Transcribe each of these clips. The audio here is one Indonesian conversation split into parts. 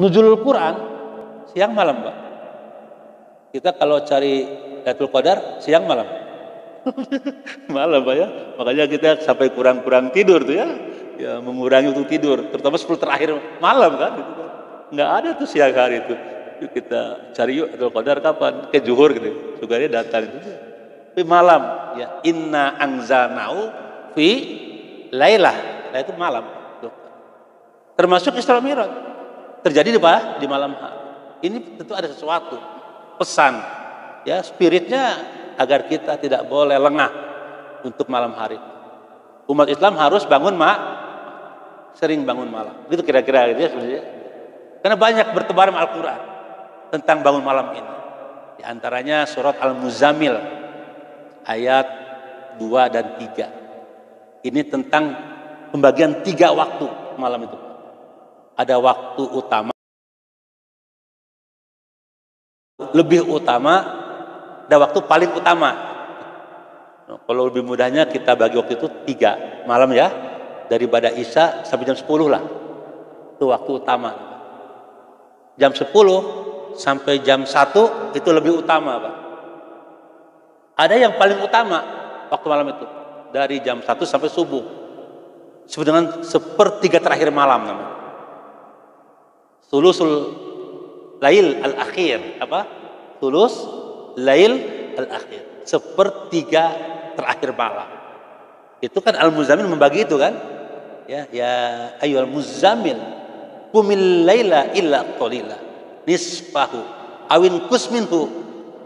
Nuzulul Quran siang malam, Pak. Kita kalau cari Lailatul Qadar siang malam. Malam, Pak ya. Makanya kita sampai kurang-kurang tidur tuh ya. Ya mengurangi untuk tidur, terutama 10 terakhir malam kan gitu kan. Nggak ada tuh siang hari itu. Yuk kita cari yuk Lailatul Qadar kapan? Ke zuhur gitu. Sugarnya datang itu. Tapi malam ya, inna anzalnahu fi lailah. Nah itu malam. Termasuk Isra Mi'raj. Terjadi di malam hari. Ini tentu ada sesuatu pesan ya, spiritnya agar kita tidak boleh lengah untuk malam hari. Umat Islam harus sering bangun malam. Itu kira-kira gitu ya sebenarnya. Karena banyak bertebar Al-Qur'an tentang bangun malam ini. Di antaranya surat Al-Muzammil ayat 2 dan 3. Ini tentang pembagian 3 waktu malam itu. Ada waktu utama, lebih utama, ada waktu paling utama. Kalau lebih mudahnya kita bagi waktu itu 3 malam ya, daripada Isya sampai jam 10 lah, itu waktu utama. Jam 10 sampai jam 1 itu lebih utama, Pak. Ada yang paling utama waktu malam itu dari jam 1 sampai subuh, disebut dengan sepertiga terakhir malam namanya. Thulusul lail al-akhir, apa? Thulus lail al-akhir, sepertiga terakhir malam. Itu kan Al-Muzammil membagi itu kan? Ya ayyuhal muzammil qumil laila illa qalila nisfahu awin qus minhu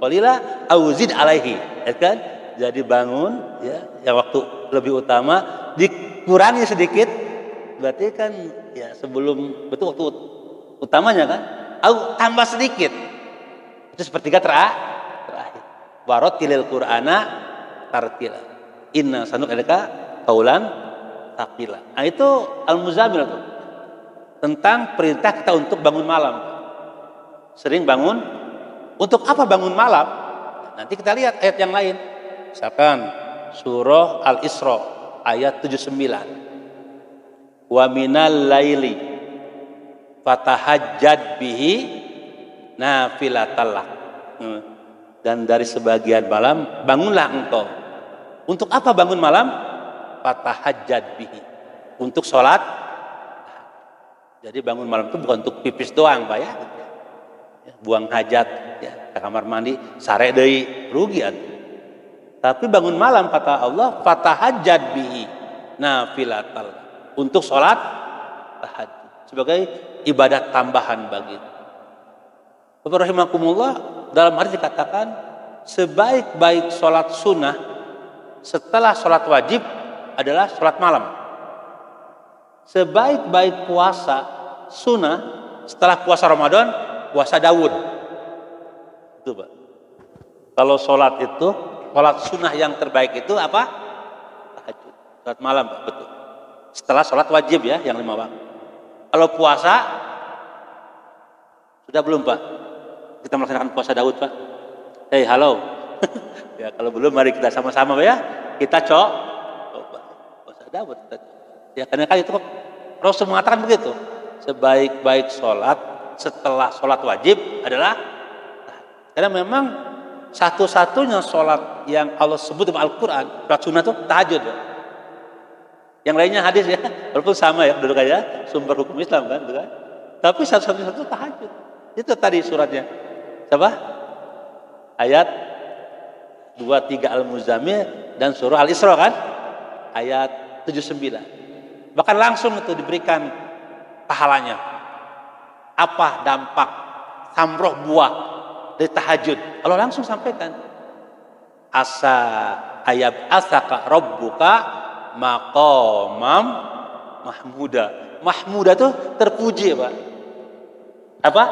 qalila aw zid alaihi. Ya kan? Jadi bangun ya, yang waktu lebih utama dikurangi sedikit, berarti kan ya sebelum betul waktu utamanya kan, tambah sedikit, itu sepertiga terakhir. Warattilil Qur'ana tartila, inna sanuqra'uka qaulan tsaqila. Nah itu Al-Muzammil tuh, tentang perintah kita untuk bangun malam. Sering bangun. Untuk apa bangun malam? Nanti kita lihat ayat yang lain. Misalkan surah Al-Isra ayat 79. Wa minal laili fatahajjad bihi nafilatallah. Dan dari sebagian malam bangunlah engkau. Untuk apa bangun malam? Fatahajjad bihi, untuk sholat. Jadi bangun malam itu bukan untuk pipis doang, Pak ya. Buang hajat ya, ke kamar mandi sare deui rugi atuh. Tapi bangun malam kata Allah fatahajjad bihi nafilatallah, untuk sholat tahajud sebagai ibadah tambahan bagi. Bapak rahimakumullah, dalam hadis dikatakan sebaik-baik sholat sunnah setelah sholat wajib adalah sholat malam. Sebaik-baik puasa sunnah setelah puasa Ramadan, puasa Daud. Itu Pak. Kalau sholat itu, sholat sunnah yang terbaik itu apa? Tahajud. Sholat malam Pak, betul. Setelah sholat wajib ya, yang 5 waktu. Kalau puasa sudah belum Pak? Kita melaksanakan puasa Daud Pak. Hey halo. Ya kalau belum mari kita sama-sama ya. Kita coba puasa Daud. Ya karena kan itu Rasul mengatakan begitu. Sebaik-baik sholat setelah sholat wajib adalah, karena memang satu-satunya sholat yang Allah sebut dalam Al-Quran, sholat sunnah itu tahajud ya. Yang lainnya hadis ya, walaupun sama ya, duduk aja sumber hukum Islam kan, gitu kan. Tapi satu-satunya tahajud. Itu tadi suratnya. Siapa? Ayat 23 Al-Muzammil dan surah Al-Isra kan? Ayat 79. Bahkan langsung itu diberikan pahalanya. Apa dampak samroh buah dari tahajud? Allah langsung sampaikan. Asaka rabbuka maqamam mahmuda. Mahmuda itu terpuji Pak. Apa?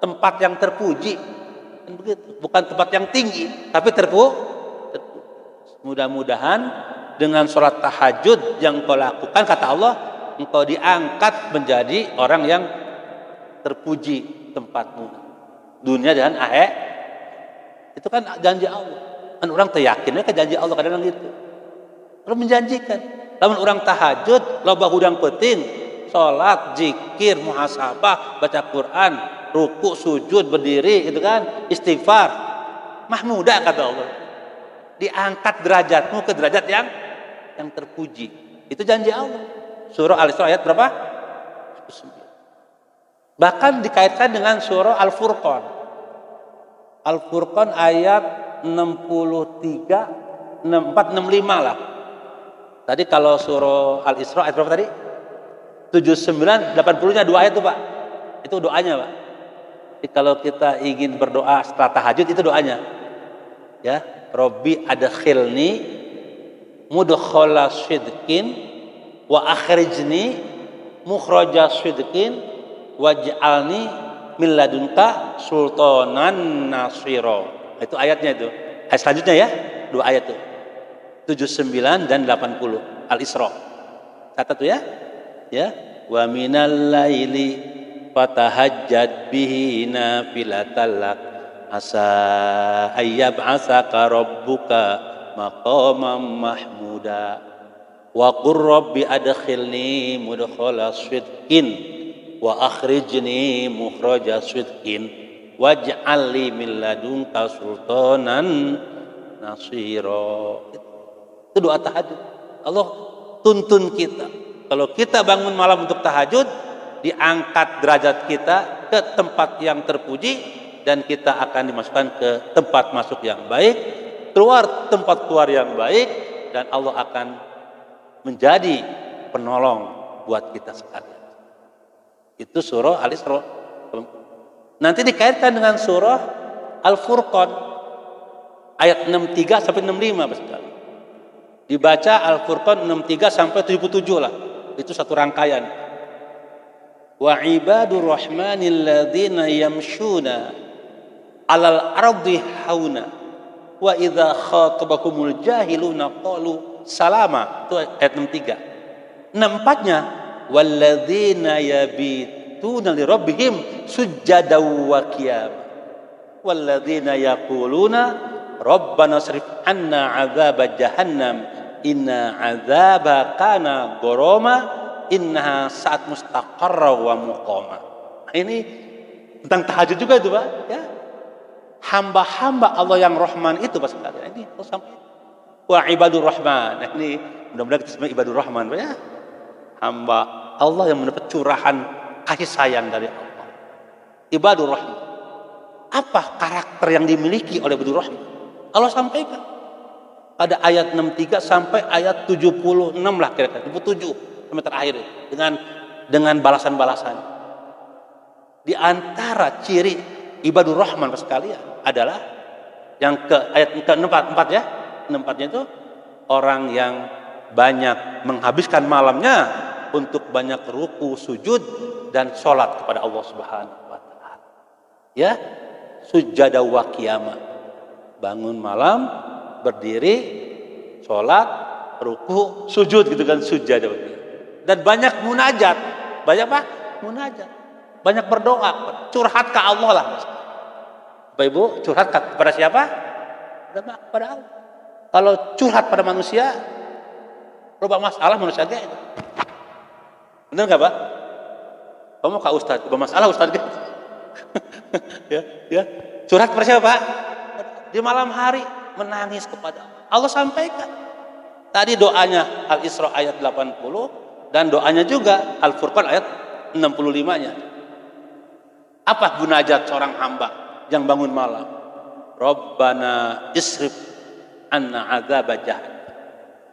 Tempat yang terpuji. Kan begitu. Bukan tempat yang tinggi, tapi terpuji. Mudah-mudahan dengan sholat tahajud yang kau lakukan, kata Allah, engkau diangkat menjadi orang yang terpuji tempatmu dunia dan akhir. Itu kan janji Allah. Kan orang teryakinnya ke janji Allah kadang gitu. Orang menjanjikan. Lamun orang tahajud, loba hudang penting, sholat, zikir, muhasabah, baca Quran, ruku, sujud, berdiri, gitu kan, istighfar. Mahmuda kata Allah. Diangkat derajatmu ke derajat yang terpuji. Itu janji Allah. Surah Al-Isra ayat berapa? 9. Bahkan dikaitkan dengan surah Al-Furqan. Al-Furqan ayat 63, 64, 65 lah. Tadi kalau surah Al-Isra ayat berapa tadi? 79, 80-nya 2 ayat itu Pak. Itu doanya Pak. Jadi kalau kita ingin berdoa setelah tahajud itu doanya. Ya, Robbi adkhilni mudkhala sidqin wa akhrijni mukhraja sidqin waj'alni min ladunka sultanan nasira. Itu ayatnya itu. Ayat selanjutnya ya, 2 ayat itu. 79 dan 80 Al-Isra. Catat tuh ya. Ya, wa minal laili fatahajjad bihi nafilatan lak asa ayyab'asaka rabbuka maqaman mahmuda wa qur rabbi adkhilni mudkhala sidqin wa akhrijni mukhraja sidqin waj'al li min ladunka sultanan nasira. Itu doa tahajud. Allah tuntun kita. Kalau kita bangun malam untuk tahajud, diangkat derajat kita ke tempat yang terpuji dan kita akan dimasukkan ke tempat masuk yang baik, keluar tempat keluar yang baik, dan Allah akan menjadi penolong buat kita sekalian. Itu surah Al-Isra. Nanti dikaitkan dengan surah Al-Furqan ayat 63 sampai 65 sekali. Dibaca Al-Furqan 63 sampai 77 lah. Itu satu rangkaian. Wa ibadur rahmanil ladzina yamshuna 'alal ardi hauna wa idza khatabahumul jahiluna qalu salama. Itu ayat 63. 64-nya walladzina yabituna li rabbihim sujjadaw wa qiyam walladzina yaquluna rabbana srif 'anna 'adzaba jahannam inna 'adzaba kana gharama innaha sa'at mustaqarra wa muqama. Ini tentang tahajud juga itu Pak ya. Hamba-hamba Allah yang Rahman itu Pak sekalian. Ini terus sampai wa ibadur rahman. Nah, ini mudah-mudahan kita semua ibadur rahman Pak ya. Hamba Allah yang mendapat curahan kasih sayang dari Allah. Ibadur rahman. Apa karakter yang dimiliki oleh ibadur rahman? Allah sampaikan pada ayat 63 sampai ayat 76 lah kira-kira 77 sampai terakhir dengan balasan-balasan. Di antara ciri ibadur rahman sekalian adalah yang ke ayat ke-4 ya. 4-nya itu orang yang banyak menghabiskan malamnya untuk banyak ruku, sujud dan sholat kepada Allah Subhanahu wa taala. Ya, sujada wa qiyamah. Bangun malam, berdiri, sholat, ruku, sujud gitu kan, sujada. Dan banyak munajat. Banyak apa? Munajat. Banyak berdoa, curhat ke Allah lah. Bapak Ibu, curhat kepada siapa? Kepada Allah. Kalau curhat pada manusia, loba masalah manusia ge. Benar nggak Pak? Kamu Kak Ustadz, loba masalah Ustadz ge. ya. Curhat kepada siapa Pak? Di malam hari menangis kepada Allah. Allah sampaikan. Tadi doanya Al-Isra ayat 80 dan doanya juga Al-Furqan ayat 65-nya. Apa munajat seorang hamba yang bangun malam? Rabbana isrif anna adzaba jahannam.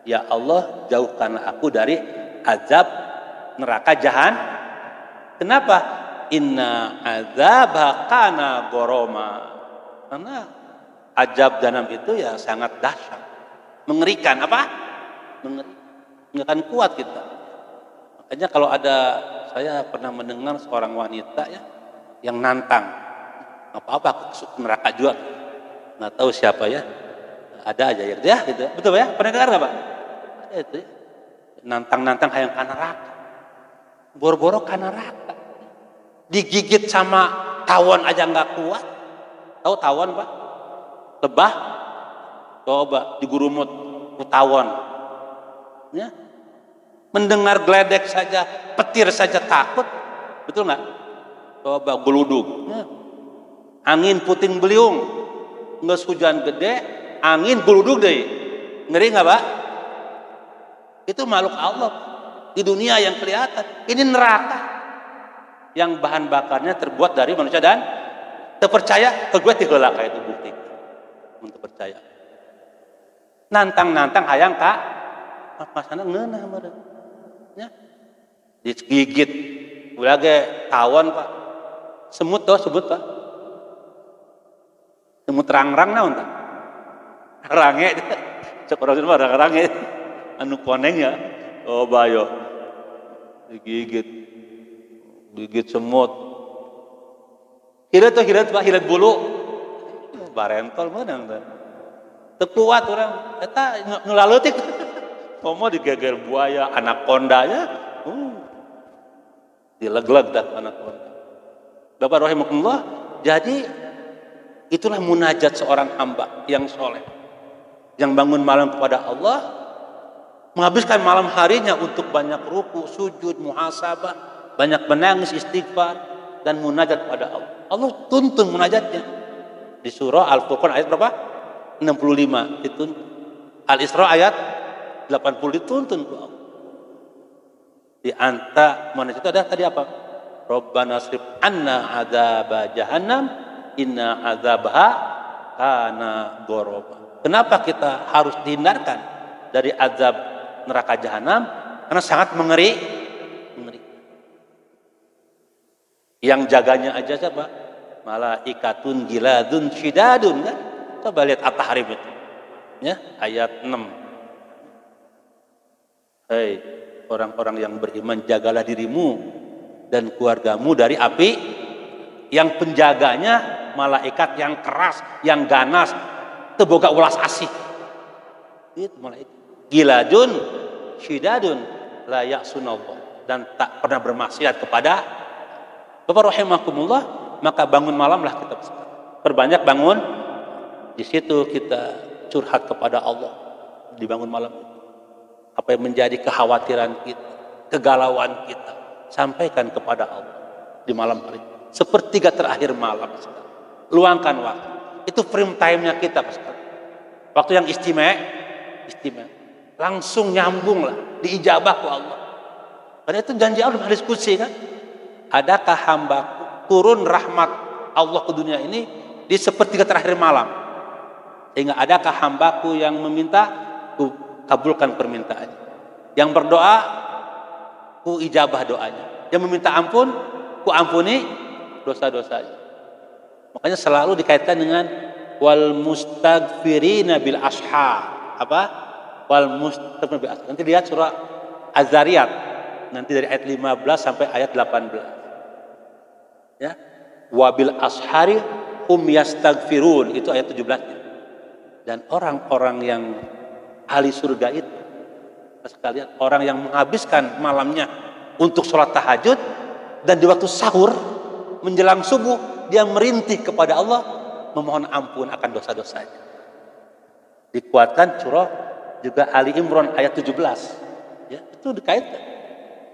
Ya Allah, jauhkanlah aku dari azab neraka jahanam. Kenapa? Inna adzaba kana gharama. Karena azab jahanam itu ya sangat dahsyat, mengerikan. Apa? Mengerikan. Nggak akan kuat kita. Makanya kalau ada, saya pernah mendengar seorang wanita ya yang nantang, apa-apa ke neraka juga. Nggak tahu siapa ya. Ada aja ya, gitu. Betul ya? Pernah dengar nggak Pak? Ada itu ya. Nantang-nantang hayang ka neraka. Boro-boro ka neraka. Digigit sama tawon aja nggak kuat. Tahu tawon Pak? Lebah. Coba digurumut ku tawon. Ya. Mendengar geledek saja, petir saja takut. Betul nggak? Coba geludug. Ya. Angin puting beliung. Nggak hujan gede, angin geludug deh. Ngeri nggak Pak? Itu makhluk Allah. Di dunia yang kelihatan. Ini neraka. Yang bahan bakarnya terbuat dari manusia dan terpercaya. Ke gue tiheula kayak itu bukti. Untuk percaya. Nantang-nantang hayang Kak. Masana ngeunah meureun. Ya. Digigit ulah ge tawon Pak. Semut tuh sebut Pak. Semut rangrang naon tah? Range. Cek urang mah range. Anu koneng ya. Oh bayo. Digigit. Gigit semut. Hireut Pak, hireut bulu. Barentol meunang teh. Teu kuat urang. Eta nu laleutik. Komo digeger buaya, anaconda ya. Dilegleg dah anaconda. Bapak rahimakumullah, jadi itulah munajat seorang hamba yang soleh. Yang bangun malam kepada Allah, menghabiskan malam harinya untuk banyak ruku, sujud, muhasabah, banyak menangis, istighfar, dan munajat kepada Allah. Allah tuntun munajatnya. Di surah Al-Furqan ayat berapa? 65 dituntun. Al-Isra ayat 80 dituntun ke Allah. Di antara munajat itu ada tadi apa? Rabbana srif anna adzaba jahannam inna adzabaha kana ghoraba. Kenapa kita harus dihindarkan dari azab neraka jahanam? Karena sangat mengerikan. Yang jaganya aja siapa? Malaikatun giladun syidadun kan? Coba lihat At-Tahrim itu. Ya, ayat 6. Hei, orang-orang yang beriman, jagalah dirimu dan keluargamu dari api. Yang penjaganya malaikat yang keras, yang ganas, teboga ulas asih. Itu malaikat. Giladun syidadun la ya'sunallah, dan tak pernah bermaksiat kepada Bapak rahimakumullah. Maka bangun malamlah kita perbanyak bangun. Di situ kita curhat kepada Allah di bangun malam. Apa yang menjadi kekhawatiran kita, kegalauan kita, sampaikan kepada Allah di malam hari. Sepertiga terakhir malam. Luangkan waktu. Itu frame time-nya kita. Waktu yang istimewa. Langsung nyambung lah. Diijabah ke Allah. Karena itu janji Allah hadis qudsi kan. Adakah hambaku turun rahmat Allah ke dunia ini di sepertiga terakhir malam. Sehingga adakah hambaku yang meminta, ku kabulkan permintaannya. Yang berdoa, ku ijabah doanya. Yang meminta ampun, ku ampuni dosa-dosanya. Makanya selalu dikaitkan dengan wal mustaghfirina bil ashar. Apa? Wal mustaghfirina bil ashar. Nanti lihat surah Az-Zariyat. Nanti dari ayat 15 sampai ayat 18. Ya. Wabil ashari hum yastaghfirun. Itu ayat 17-nya. Dan orang-orang yang ahli surga itu, sekalian, orang yang menghabiskan malamnya untuk sholat tahajud, dan di waktu sahur menjelang subuh dia merintih kepada Allah memohon ampun akan dosa-dosanya. Dikuatkan surah juga Ali Imran ayat 17. Ya, itu dikaitkan.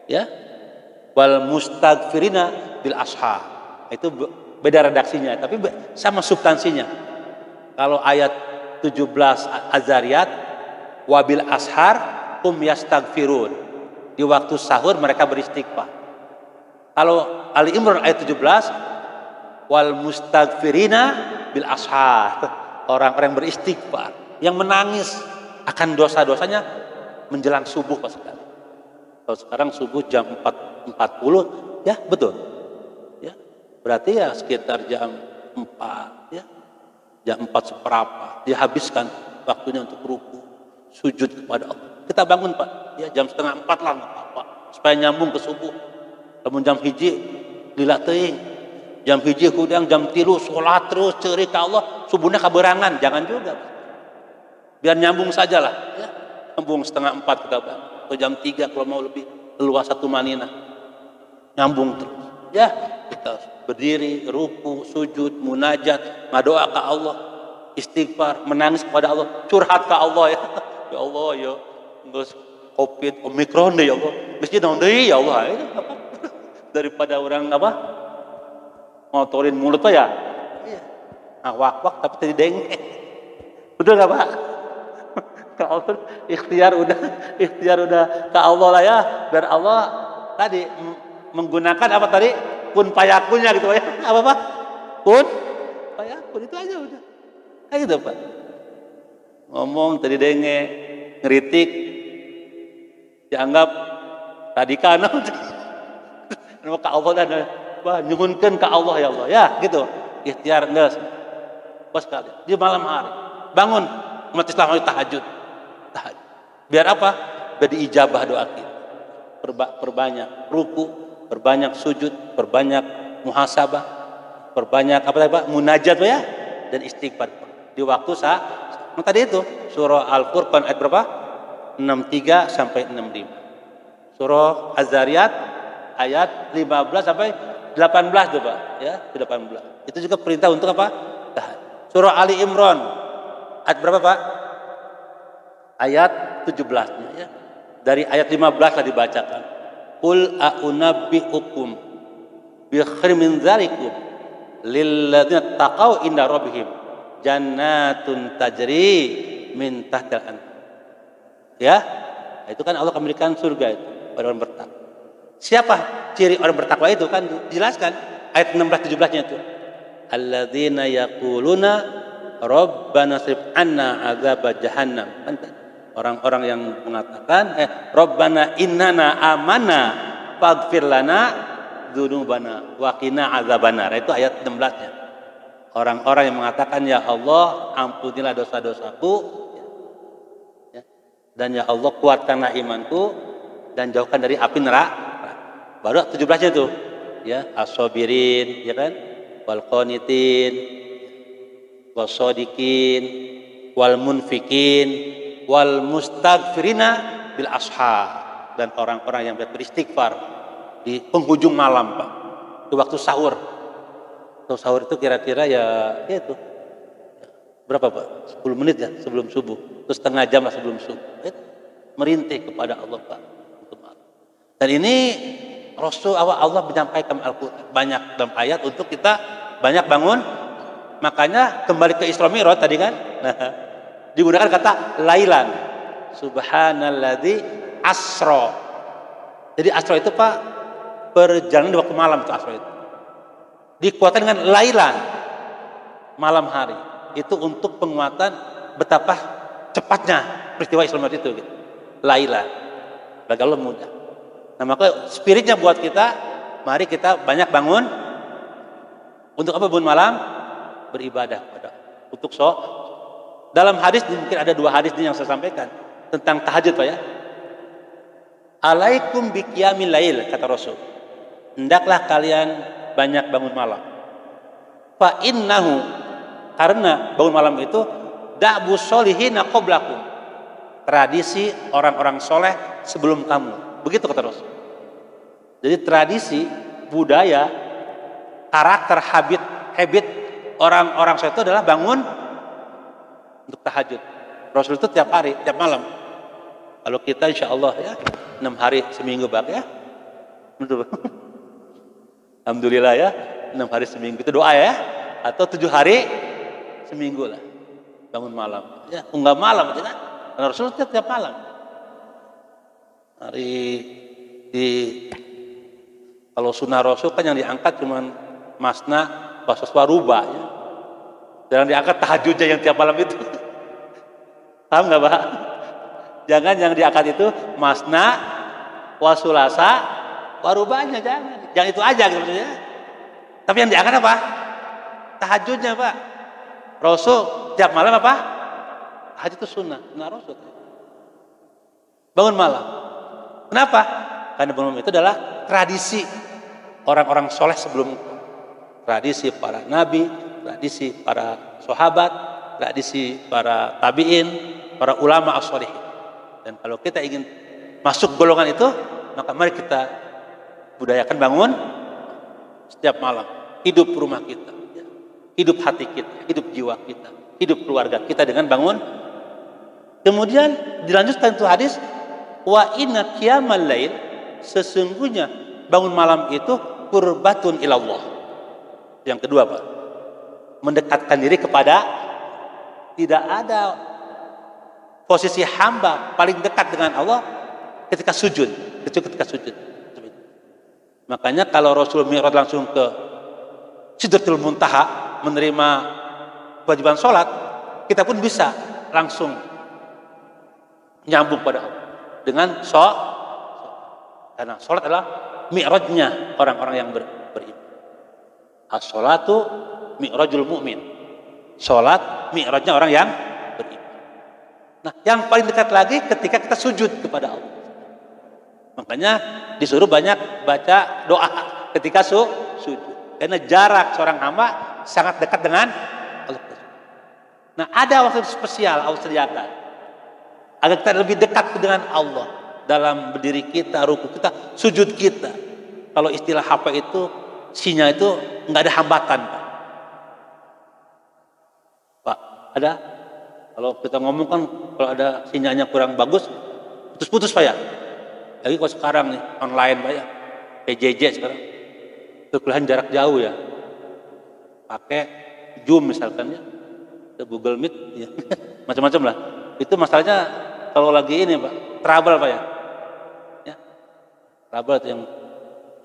Ya. Wal mustaghfirina bil ashar. Itu beda redaksinya tapi sama substansinya. Kalau ayat 17 Az-Zariyat wabil ashar hum yastaghfirun. Di waktu sahur mereka beristighfar. Kalau Ali Imran ayat 17 wal mustaghfirina bil ashar. Orang-orang beristighfar yang menangis akan dosa-dosanya menjelang subuh pas sekali. Kalau sekarang subuh jam 4.40 ya betul. Ya. Berarti ya sekitar jam 4 ya. Jam 4 seperempat dihabiskan waktunya untuk ruku, sujud kepada Allah. Kita bangun Pak, ya jam 3:30 lah nggak apa-apa, supaya nyambung ke subuh. Namun jam hiji lila teuing, jam hiji kudang jam 3 sholat terus ceurik ke Allah, subuhnya kaberangan, jangan juga. Biar nyambung sajalah, ya. Nyambung 3:30 kita bangun, atau jam 3 kalau mau lebih luas satu manina, nyambung terus. Ya kita berdiri, ruku, sujud, munajat, ngadoa ke Allah, istighfar, menangis kepada Allah, curhat ke Allah ya. Ya Allah ya, COVID, Omikron deh ya Allah. Masjid naon deui ya Allah. Itu apa? Daripada orang apa? Ngotorin mulut Pak ya. Iya. Nah, wak-wak tapi tadi dengke. Betul enggak Pak? Ke Allah ikhtiar udah ke Allah lah ya. Biar Allah tadi menggunakan apa tadi? Kun payakunnya gitu ya. Apa Pak? Kun payakun itu aja udah. Kayak gitu Pak. Ngomong tadi denge, ngeritik dianggap radikal. Ke Allah dan wah nyuhunkeun ka Allah ya Allah ya gitu. Ikhtiar geus. Pas kali di malam hari bangun umat Islam harus tahajud. Biar apa? Biar diijabah doa kita. Perbanyak ruku, perbanyak sujud, perbanyak muhasabah, perbanyak apa Pak? Munajat ya dan istighfar. Di waktu tadi itu surah Al-Furqan ayat berapa? 63 sampai 65. Surah Az-Zariyat ayat 15 sampai 18 tuh Pak, ya, 18. Itu juga perintah untuk apa? Surah Ali Imran ayat berapa Pak? Ayat 17-nya ya. Dari ayat 15 lah dibacakan. Qul a'unabbi'ukum bi khairin min dzalikum lil ladzina taqaw inda rabbihim jannatun tajri min tahtil anhar. Ya, itu kan Allah akan memberikan surga itu pada orang bertakwa. Siapa ciri orang bertakwa itu kan dijelaskan ayat 16 17-nya itu. Alladzina yaquluna rabbana srif anna azab jahannam. Orang-orang yang mengatakan rabbana innana amana faghfir lana dzunubana wa qina azabannar. Itu ayat 16-nya. Orang-orang yang mengatakan ya Allah ampunilah dosa-dosaku ya. Dan ya Allah kuatkanlah imanku dan jauhkan dari api neraka. Baru 17-nya tuh ya as-sabirin ya kan wal qanitin was-shadiqin wal munfikin wal mustaghfirina bil ashar dan orang-orang yang beristighfar di penghujung malam Pak. Di waktu sahur. Waktu sahur itu kira-kira ya itu berapa Pak? 10 menit ya sebelum subuh. Terus setengah jam lah sebelum subuh. Merintih kepada Allah Pak. Dan ini Rasul Allah menyampaikan Al-Quran banyak dalam ayat untuk kita banyak bangun. Makanya kembali ke Isra Mi'raj tadi kan. Nah, digunakan kata lailan. Subhanalladzi asra. Jadi asra itu Pak perjalanan di waktu malam itu asra itu. Dikuatkan dengan lailan malam hari. Itu untuk penguatan betapa cepatnya peristiwa Isra Mi'raj itu gitu. Lailan. Bagi Allah mudah. Nah maka spiritnya buat kita, mari kita banyak bangun untuk apa bangun malam? Beribadah kepada untuk dalam hadis mungkin ada 2 hadis yang saya sampaikan tentang tahajud Pak ya. Alaikum biqiyamil lail kata Rasul. Hendaklah kalian banyak bangun malam. Fa innahu karena bangun malam itu da'bu solihina qablakum. Tradisi orang-orang soleh sebelum kamu. Begitu kata Rasul. Jadi tradisi, budaya, karakter, habit orang-orang soleh itu adalah bangun untuk tahajud. Rasul itu tiap hari, tiap malam. Kalau kita insya Allah ya 6 hari seminggu Bang ya. Betul. Alhamdulillah ya 6 hari seminggu itu doa ya. Atau 7 hari seminggu lah bangun malam. Ya enggak malam kan? Karena Rasul tiap malam. Kalau sunnah Rasul kan yang diangkat cuman masna waswa ruba ya. Jangan diangkat tahajudnya yang tiap malam itu. Paham nggak Pak? Jangan yang diangkat itu masna wasulasa warubanya jangan. Jangan itu aja gitu maksudnya. Tapi yang diangkat apa? Tahajudnya Pak. Rasul tiap malam apa? Tahajud itu sunnah Rasul. Bangun malam. Kenapa? Karena bangun malam itu adalah tradisi orang-orang soleh sebelum itu. Tradisi para nabi, tradisi para sahabat, tradisi para tabi'in, para ulama as-shalihin. Dan kalau kita ingin masuk golongan itu, maka mari kita budayakan bangun setiap malam. Hidup rumah kita, hidup hati kita, hidup jiwa kita, hidup keluarga kita dengan bangun. Kemudian dilanjutkan itu hadis, Wa inna qiyamal lail, sesungguhnya bangun malam itu qurbatun ilallah. Yang kedua Pak, mendekatkan diri kepada, tidak ada posisi hamba paling dekat dengan Allah ketika sujud, ketika sujud. Makanya kalau Rasul Mi'raj langsung ke Sidratul Muntaha menerima kewajiban sholat, kita pun bisa langsung nyambung pada Allah dengan sholat. Karena sholat adalah mi'rajnya orang-orang yang beriman. As-sholatu mi'rajul mu'min. Sholat mi'rajnya orang yang beriman. Nah, yang paling dekat lagi ketika kita sujud kepada Allah. Makanya disuruh banyak baca doa ketika sujud. Karena jarak seorang hamba sangat dekat dengan Allah. Nah, ada waktu spesial Allah sediakan agar kita lebih dekat dengan Allah dalam berdiri kita, ruku kita, sujud kita. Kalau istilah HP itu, sinyal itu nggak ada hambatan, Pak. Pak, ada? Kalau kita ngomong kan, kalau ada sinyalnya kurang bagus, putus-putus Pak ya. Lagi kalau sekarang nih online Pak ya, PJJ sekarang, kuliahan jarak jauh ya, pakai Zoom misalkan ya, Google Meet, ya. Macam-macam lah. Itu masalahnya kalau lagi ini Pak, trouble Pak ya, trouble yang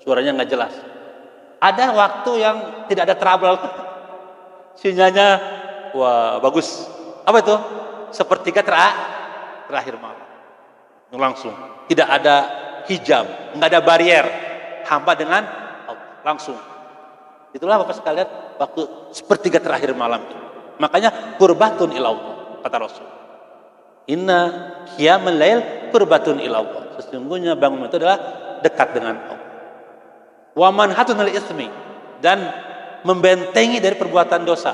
suaranya nggak jelas. Ada waktu yang tidak ada trouble, sinyalnya wah bagus. Apa itu? Sepertiga terakhir malam, langsung tidak ada hijab, nggak ada barrier, hamba dengan Allah, langsung. Itulah Bapak sekalian waktu sepertiga terakhir malam. Makanya qurbatun ilallah, kata Rasul. Inna qiyamal lail qurbatun ilallah. Sesungguhnya bangun itu adalah dekat dengan Allah. Wa manhatun lil ismi, dan membentengi dari perbuatan dosa,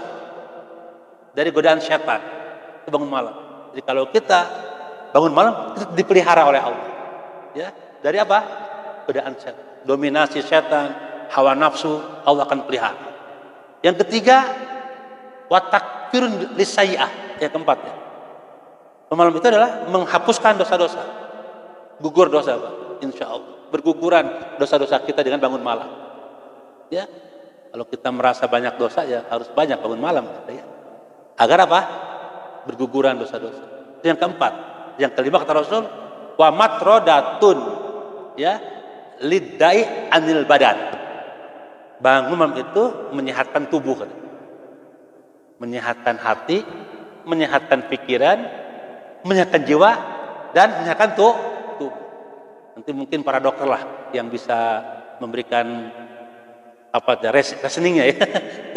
dari godaan syaitan. Itu bangun malam. Jadi kalau kita bangun malam, kita dipelihara oleh Allah. Ya, dari apa? Godaan syaitan, dominasi syaitan, hawa nafsu, Allah akan pelihara. Yang ketiga, wa takfirun lisayyi'ah. Yang keempat ya. Malam itu adalah menghapuskan dosa-dosa, gugur dosa, Pak. Insya Allah berguguran dosa-dosa kita dengan bangun malam. Ya, kalau kita merasa banyak dosa ya harus banyak bangun malam, ya. Agar apa? Berguguran dosa-dosa. Itu yang keempat. Yang kelima kata Rasul, wa matrodatun, ya, liddai anil badan. Bangun malam itu menyehatkan tubuh, menyehatkan hati, menyehatkan pikiran, menyehatkan jiwa, dan menyehatkan tubuh. Nanti mungkin para dokter lah yang bisa memberikan apa reasoningnya ya.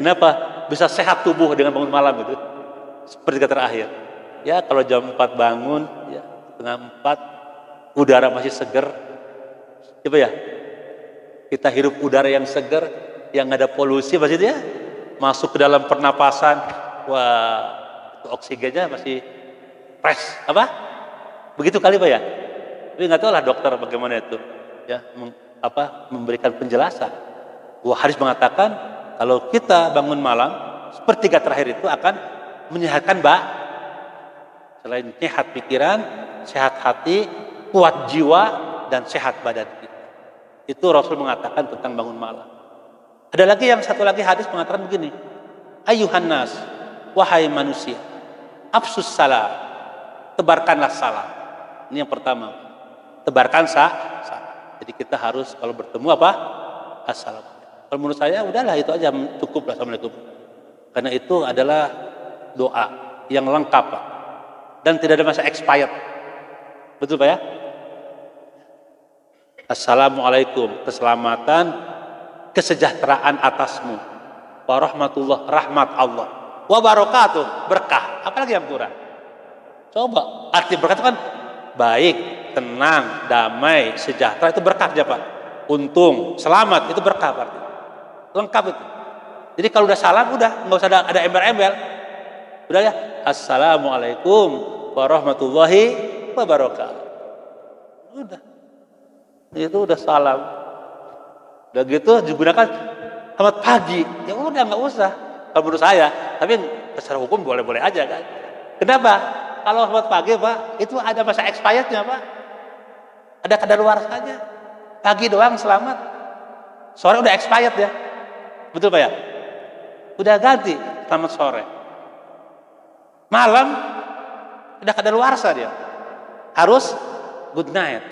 Kenapa bisa sehat tubuh dengan bangun malam itu? Seperti kata terakhir. Ya kalau jam 4 bangun, ya setengah 4, udara masih seger. Coba ya, kita hirup udara yang seger, yang nggak ada polusi maksudnya, masuk ke dalam pernapasan, wah itu oksigennya masih fresh, apa? Begitu kali Pak ya. Tapi nggak tahu lah dokter bagaimana itu, ya, memberikan penjelasan. Wah hadis mengatakan kalau kita bangun malam sepertiga terakhir itu akan menyehatkan selain sehat pikiran, sehat hati, kuat jiwa, dan sehat badan kita. Itu Rasul mengatakan tentang bangun malam. Ada lagi yang satu lagi hadis mengatakan begini, ayuhan nas, wahai manusia, afsus salam, tebarkanlah salam. Ini yang pertama, tebarkan salam. Jadi kita harus kalau bertemu apa? Assalamualaikum. Kalau menurut saya udahlah itu aja cukup lah, assalamualaikum. Karena itu adalah doa yang lengkap Pak. Dan tidak ada masa expired. Betul Pak ya? Assalamualaikum, keselamatan, kesejahteraan atasmu. Warahmatullah, rahmat Allah. Wabarakatuh, berkah. Apalagi yang kurang? Coba, arti berkah itu kan baik, tenang, damai, sejahtera, itu berkah aja Pak. Untung, selamat, itu berkah Pak. Lengkap itu. Jadi kalau udah salam, udah nggak usah ada embel-embel. Udah ya, assalamualaikum warahmatullahi wabarakatuh. Udah, itu udah salam. Udah gitu digunakan selamat pagi. Ya udah nggak usah. Kalau menurut saya, tapi secara hukum boleh-boleh aja kan. Kenapa? Kalau selamat pagi Pak, itu ada masa expirednya Pak. Ada kadaluarsanya. Pagi doang selamat. Sore udah expired ya. Betul Pak ya? Udah ganti selamat sore. Malam udah kadaluarsa dia. Harus good night.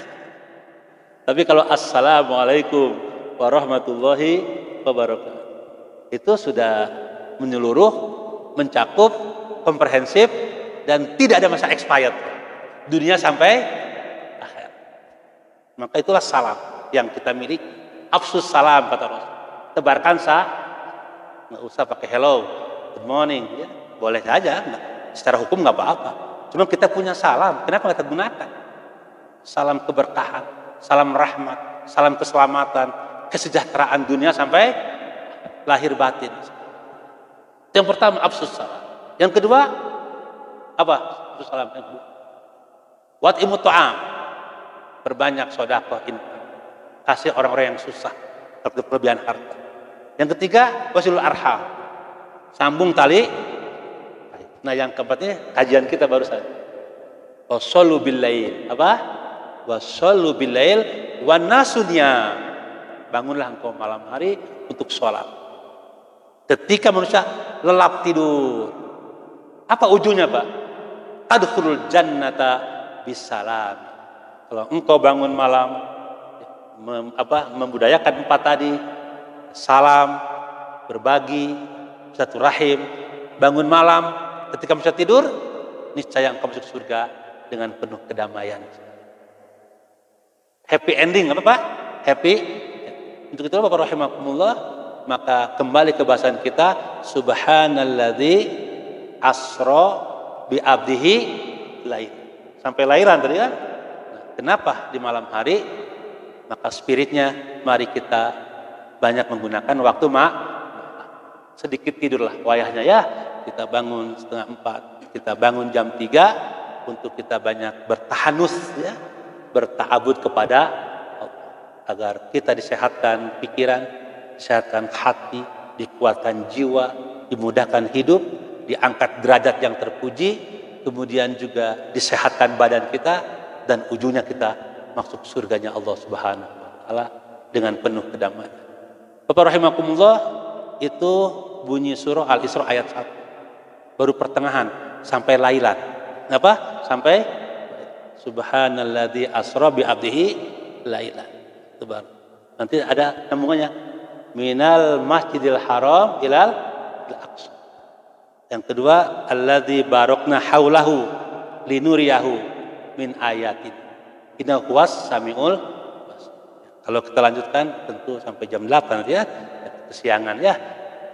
Tapi kalau assalamualaikum warahmatullahi wabarakatuh, itu sudah menyeluruh, mencakup, komprehensif, dan tidak ada masa expired. Dunia sampai akhir. Maka itulah salam yang kita miliki. Afsus salam kata Rasul. Tebarkan nggak usah pakai hello, good morning, ya boleh saja. Secara hukum nggak apa-apa. Cuma kita punya salam, kenapa kita gunakan? Salam keberkahan, salam rahmat, salam keselamatan, kesejahteraan dunia sampai lahir batin. Yang pertama afsus salam. Yang kedua apa? Afsus salam yang kedua. Wat'imut ta'am. Perbanyak sedekah, kasih orang-orang yang susah, kelebihan harta. Yang ketiga wasilul arham. Sambung tali. Nah, yang keempatnya kajian kita barusan. Wassallu bil lail. Apa? Wassallu bil lail wan nasu niyam. Bangunlah engkau malam hari untuk sholat. Ketika manusia lelap tidur. Apa ujungnya, Pak? Adkhulul jannata bisalam. Kalau engkau bangun malam membudayakan 4 tadi, salam, berbagi, silaturahim, bangun malam, ketika manusia tidur, niscaya engkau masuk surga dengan penuh kedamaian. Happy ending, apa Pak? Happy. Untuk itu Bapak rahimakumullah, maka kembali ke bahasan kita, subhanalladzi asra bi abdihi lail. Sampai lahiran tadi kan? Nah, kenapa di malam hari? Maka spiritnya, mari kita banyak menggunakan waktu sedikit tidurlah wayahnya ya. Kita bangun 3:30, kita bangun jam 3 untuk kita banyak bertahanus ya, berta'abud kepada Allah, agar kita disehatkan pikiran, disehatkan hati, dikuatkan jiwa, dimudahkan hidup, diangkat derajat yang terpuji, kemudian juga disehatkan badan kita, dan ujungnya kita masuk surganya Allah Subhanahu wa taala dengan penuh kedamaian. Bapak rahimakumullah, itu bunyi surah Al-Isra ayat 1. Baru pertengahan sampai lailan. Apa? Sampai subhanalladzi asra bi abdihi lailan. Itu baru. Nanti ada sambungannya. Minal masjidil haram ilal aqsa. Yang kedua, alladzi barakna haulahu linuriyahu min ayatin. Innahu huwas samiul basir. Kalau kita lanjutkan tentu sampai jam 8 ya, kesiangan ya.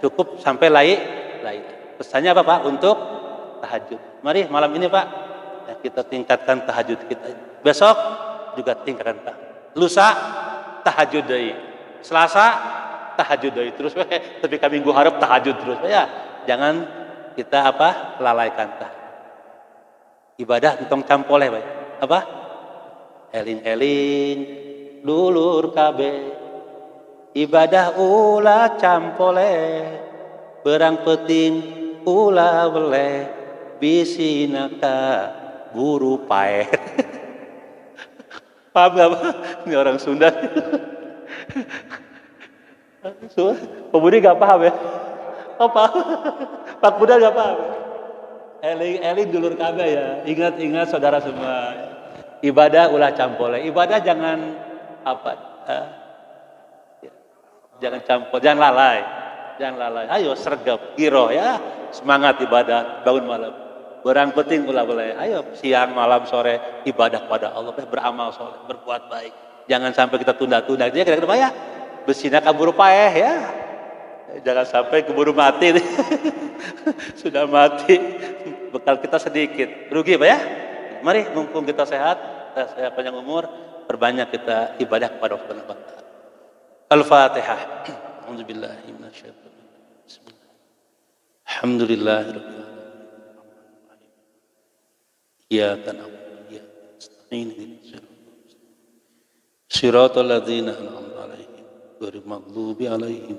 Cukup sampai lain. Pesannya apa Pak? Untuk tahajud. Mari malam ini Pak, ya, kita tingkatkan tahajud kita. Besok juga tingkatkan tahajud. Lusa tahajud deui. Selasa tahajud deui terus tapi kami minggu harap tahajud terus ya. Jangan kita lalaikan tahajud. Ibadah entong campoleh Pak. Apa? Eling-eling dulur kabeh, ibadah ulah campole, perang peting ulah beleh, bisinaka guru pae. Paham gak Pak? Ini orang Sunda. Pak Budi gak paham ya? Oh paham. Pak Budi gak paham. Eling-eling dulur kabeh ya. Ingat-ingat saudara semua. Ibadah ulah campole. Ibadah jangan jangan campur, jangan lalai. Ayo sergap, giroh ya, semangat ibadah, bangun malam. Barang penting ulah boleh. Ayo siang, malam, sore ibadah pada Allah, beramal soleh, berbuat baik. Jangan sampai kita tunda-tunda. Dia kira-kira ya, besinya kabur paeh ya. Jangan sampai keburu mati. Sudah mati, bekal kita sedikit, rugi Pak ya. Mari mumpung kita sehat, panjang umur, perbanyak kita ibadah kepada Allah Subhanahu wa taala. Al-Fatihah. A'udzubillahi minasyaitonir rajim. Bismillah. Alhamdulillahirabbil alamin. Iyyaka na'budu wa iyyaka nasta'in. Shiratal ladzina an'amta 'alaihim ghairil maghdubi 'alaihim